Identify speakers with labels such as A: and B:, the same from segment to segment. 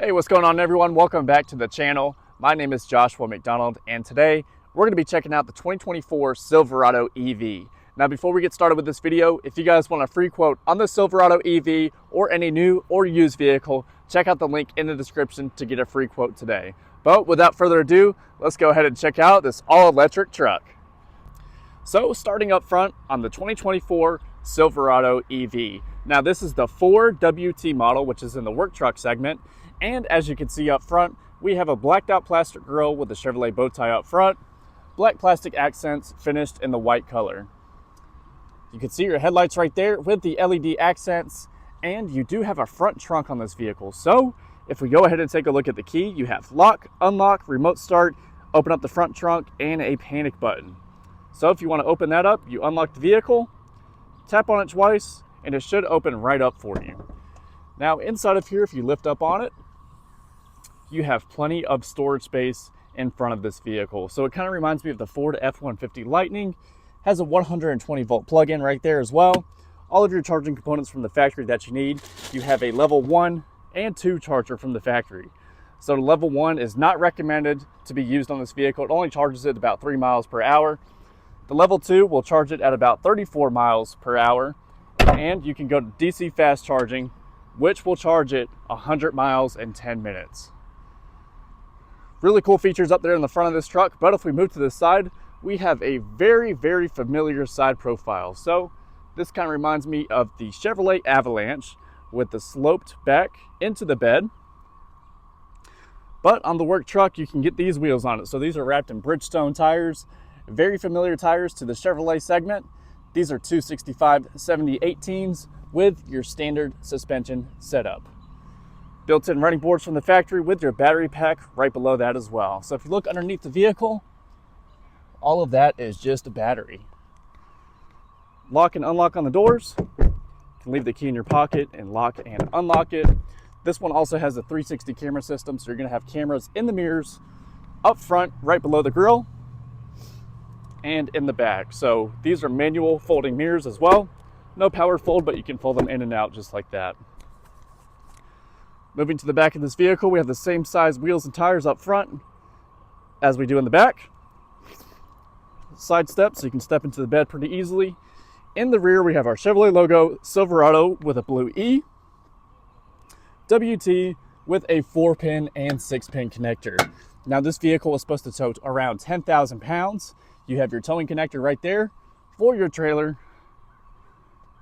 A: Hey, what's going on, everyone? Welcome back to the channel. My name is Joshua McDonald, and today we're going to be checking out the 2024 Silverado EV. Now, before we get started with this video, if you guys want a free quote on the Silverado EV or any new or used vehicle, check out the link in the description to get a free quote today. But without further ado, let's go ahead and check out this all-electric truck. So, starting up front on the 2024 Silverado EV. Now, this is the 4WT model, which is in the work truck segment. And as you can see up front, we have a blacked out plastic grille with the Chevrolet bow tie up front, black plastic accents finished in the white color. You can see your headlights right there with the LED accents, and you do have a front trunk on this vehicle. So if we go ahead and take a look at the key, you have lock, unlock, remote start, open up the front trunk, and a panic button. So if you want to open that up, you unlock the vehicle, tap on it twice, and it should open right up for you. Now inside of here, if you lift up on it, you have plenty of storage space in front of this vehicle. So it kind of reminds me of the Ford F-150 Lightning. Has a 120 volt plug-in right there as well. All of your charging components from the factory that you need. You have a level 1 and 2 charger from the factory. So the level 1 is not recommended to be used on this vehicle. It only charges it about 3 miles per hour. The level 2 will charge it at about 34 miles per hour. And you can go to DC fast charging, which will charge it 100 miles in 10 minutes. Really cool features up there in the front of this truck, but if we move to the side, we have a very familiar side profile. So this kind of reminds me of the Chevrolet Avalanche with the sloped back into the bed. But on the work truck, you can get these wheels on it. So these are wrapped in Bridgestone tires, very familiar tires to the Chevrolet segment. These are 265/70/18s with your standard suspension setup. Built-in running boards from the factory with your battery pack right below that as well. So if you look underneath the vehicle, all of that is just a battery. Lock and unlock on the doors. You can leave the key in your pocket and lock and unlock it. This one also has a 360 camera system, so you're going to have cameras in the mirrors, up front, right below the grille, and in the back. So these are manual folding mirrors as well. No power fold, but you can fold them in and out just like that. Moving to the back of this vehicle, we have the same size wheels and tires up front as we do in the back. Side step, so you can step into the bed pretty easily. In the rear, we have our Chevrolet logo, Silverado with a blue E, WT with a 4-pin and 6-pin connector. Now this vehicle is supposed to tow around 10,000 pounds. You have your towing connector right there for your trailer,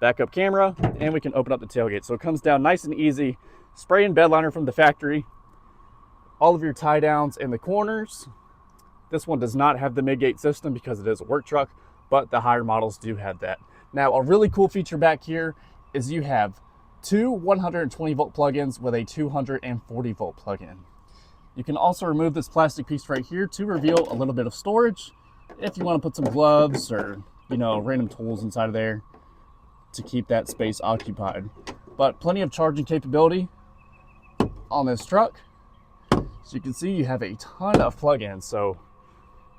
A: backup camera, and we can open up the tailgate. So it comes down nice and easy. Spray and bed liner from the factory. All of your tie downs in the corners. This one does not have the mid-gate system because it is a work truck, but the higher models do have that. Now, a really cool feature back here is you have two 120 volt plugins with a 240 volt plug-in. You can also remove this plastic piece right here to reveal a little bit of storage if you want to put some gloves or, random tools inside of there to keep that space occupied. But plenty of charging capability on this truck. So you can see you have a ton of plug-ins. So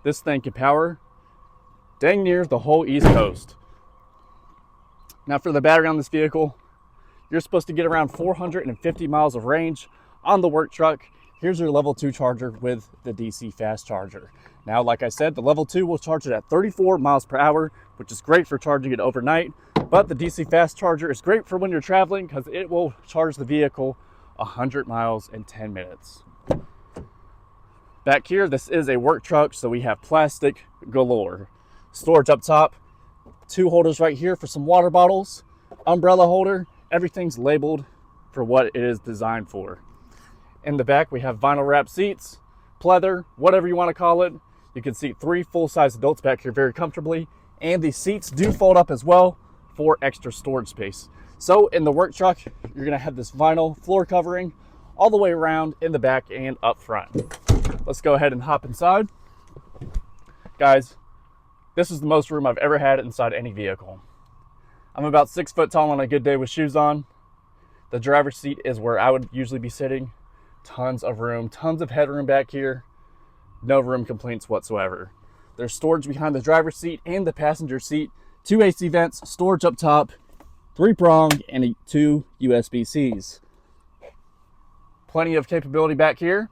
A: this thing can power dang near the whole East Coast. Now for the battery on this vehicle, you're supposed to get around 450 miles of range on the work truck. Here's your level 2 charger with the DC fast charger. Now, like I said, the level 2 will charge it at 34 miles per hour, which is great for charging it overnight. But the DC fast charger is great for when you're traveling because it will charge the vehicle 100 miles in 10 minutes. Back here, this is a work truck, so we have plastic galore. Storage up top, 2 holders right here for some water bottles, umbrella holder, everything's labeled for what it is designed for. In the back, we have vinyl wrap seats, pleather, whatever you want to call it. You can seat 3 full-size adults back here very comfortably, and the seats do fold up as well for extra storage space. So in the work truck, you're gonna have this vinyl floor covering all the way around in the back and up front. Let's go ahead and hop inside. Guys, this is the most room I've ever had inside any vehicle. I'm about 6 foot tall on a good day with shoes on. The driver's seat is where I would usually be sitting. Tons of room, tons of headroom back here. No room complaints whatsoever. There's storage behind the driver's seat and the passenger seat. 2 AC vents, storage up top, 3-prong, and 2 USB-Cs. Plenty of capability back here.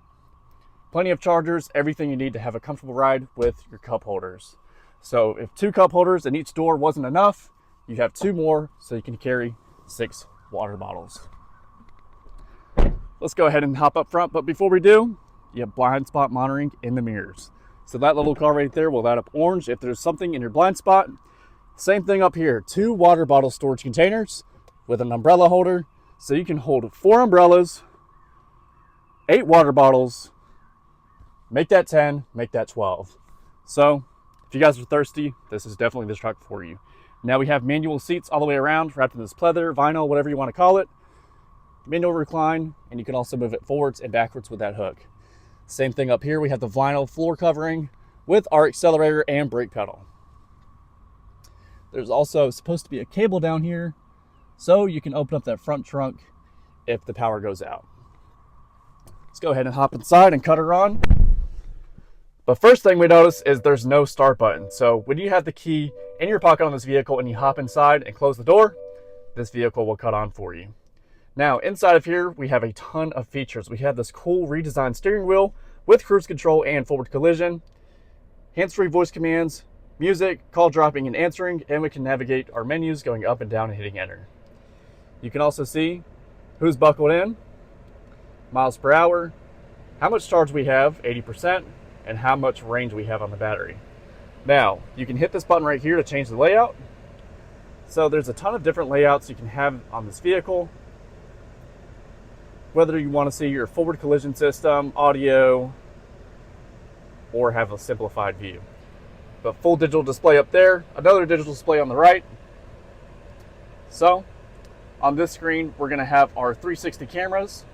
A: Plenty of chargers, everything you need to have a comfortable ride with your cup holders. So if 2 cup holders in each door wasn't enough, you have 2 more so you can carry 6 water bottles. Let's go ahead and hop up front, but before we do, you have blind spot monitoring in the mirrors. So that little car right there will light up orange if there's something in your blind spot. Same thing up here, 2 water bottle storage containers with an umbrella holder. So you can hold 4 umbrellas, 8 water bottles, make that 10, make that 12. So if you guys are thirsty, this is definitely the truck for you. Now we have manual seats all the way around, wrapped in this pleather, vinyl, whatever you want to call it. Manual recline, and you can also move it forwards and backwards with that hook. Same thing up here, we have the vinyl floor covering with our accelerator and brake pedal. There's also supposed to be a cable down here, so you can open up that front trunk if the power goes out. Let's go ahead and hop inside and cut her on. But first thing we notice is there's no start button. So when you have the key in your pocket on this vehicle and you hop inside and close the door, this vehicle will cut on for you. Now inside of here, we have a ton of features. We have this cool redesigned steering wheel with cruise control and forward collision, hands-free voice commands, music, call dropping and answering, and we can navigate our menus going up and down and hitting enter. You can also see who's buckled in, miles per hour, how much charge we have, 80%, and how much range we have on the battery. Now, you can hit this button right here to change the layout. So there's a ton of different layouts you can have on this vehicle. Whether you want to see your forward collision system, audio, or have a simplified view. But full digital display up there, another digital display on the right. So, on this screen, we're gonna have our 360 cameras.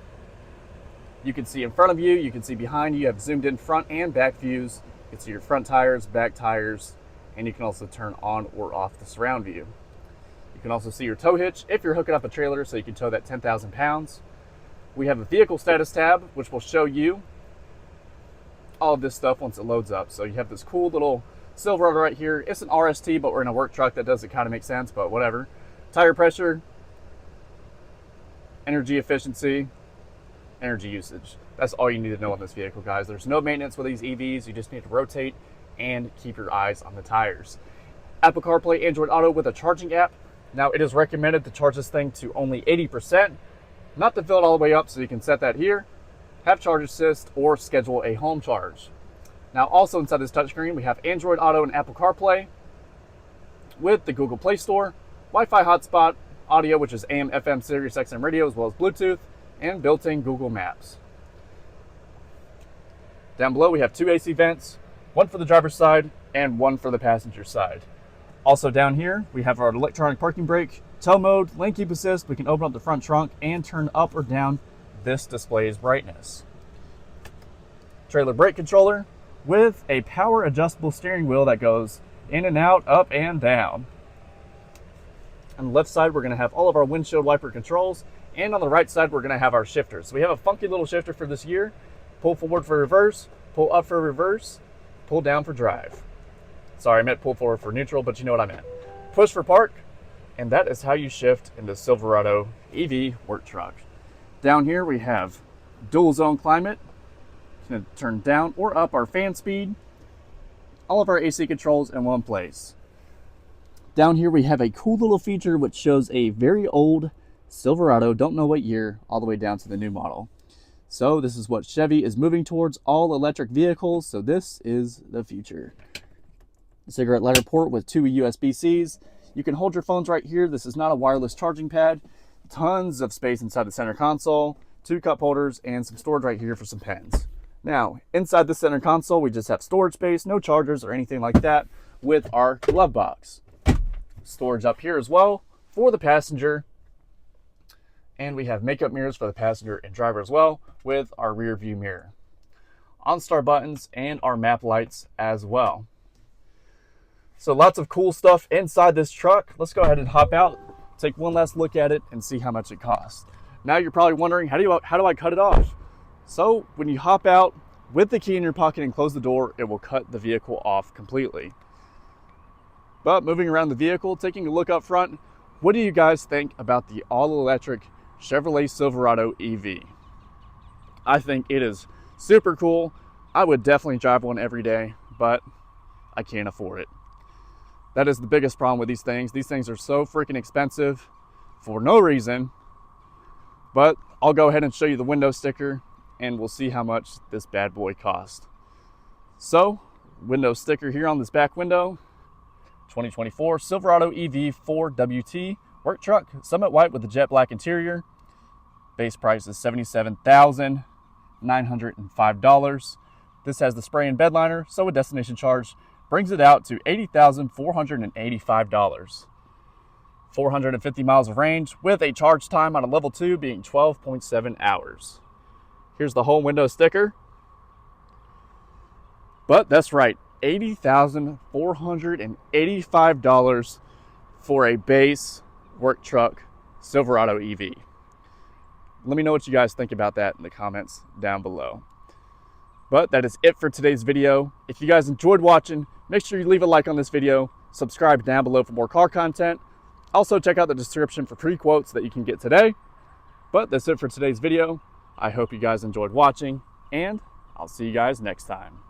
A: You can see in front of you, you can see behind you, you have zoomed in front and back views. You can see your front tires, back tires, and you can also turn on or off the surround view. You can also see your tow hitch if you're hooking up a trailer so you can tow that 10,000 pounds. We have a vehicle status tab, which will show you all of this stuff once it loads up. So you have this cool little Silverado right here. It's an RST, but we're in a work truck. That doesn't kind of make sense, but whatever. Tire pressure, energy efficiency, energy usage. That's all you need to know on this vehicle, guys. There's no maintenance with these EVs. You just need to rotate and keep your eyes on the tires. Apple CarPlay, Android Auto with a charging app. Now, it is recommended to charge this thing to only 80%, not to fill it all the way up, so you can set that here, have charge assist, or schedule a home charge. Now, also inside this touchscreen, we have Android Auto and Apple CarPlay with the Google Play Store, Wi-Fi hotspot, audio, which is AM, FM, Sirius XM radio, as well as Bluetooth, and built-in Google Maps. Down below, we have 2 AC vents, one for the driver's side and one for the passenger side. Also down here, we have our electronic parking brake, tow mode, lane keep assist. We can open up the front trunk and turn up or down this display's brightness. Trailer brake controller with a power adjustable steering wheel that goes in and out, up and down. On the left side, we're going to have all of our windshield wiper controls, and on the right side, we're going to have our shifters. So we have a funky little shifter for this year. Pull forward for reverse, pull up for reverse, pull down for drive. Sorry, I meant pull forward for neutral, but you know what I meant. Push for park, and that is how you shift in the Silverado EV work truck. Down here, we have dual zone climate. Going to turn down or up our fan speed. All of our AC controls in one place. Down here, we have a cool little feature which shows a very old Silverado, don't know what year, all the way down to the new model. So this is what Chevy is moving towards, all electric vehicles. So this is the future. Cigarette lighter port with 2 USB-Cs. You can hold your phones right here. This is not a wireless charging pad. Tons of space inside the center console, 2 cup holders, and some storage right here for some pens. Now, inside the center console, we just have storage space, no chargers or anything like that, with our glove box. Storage up here as well for the passenger. And we have makeup mirrors for the passenger and driver as well, with our rear view mirror. OnStar buttons and our map lights as well. So lots of cool stuff inside this truck. Let's go ahead and hop out, take one last look at it, and see how much it costs. Now you're probably wondering, how do I cut it off? So when you hop out with the key in your pocket and close the door, it will cut the vehicle off completely. But moving around the vehicle, taking a look up front, what do you guys think about the all-electric Chevrolet Silverado EV? I think it is super cool. I would definitely drive one every day, but I can't afford it. That is the biggest problem with these things. These things are so freaking expensive for no reason. But I'll go ahead and show you the window sticker and we'll see how much this bad boy cost. So, window sticker here on this back window. 2024 Silverado EV 4WT work truck, Summit White with a jet black interior. Base price is $77,905. This has the spray and bed liner, so a destination charge brings it out to $80,485. 450 miles of range with a charge time on a level 2 being 12.7 hours. Here's the whole window sticker. But that's right, $80,485 for a base work truck Silverado EV. Let me know what you guys think about that in the comments down below. But that is it for today's video. If you guys enjoyed watching, make sure you leave a like on this video, subscribe down below for more car content. Also check out the description for free quotes that you can get today. But that's it for today's video. I hope you guys enjoyed watching, and I'll see you guys next time.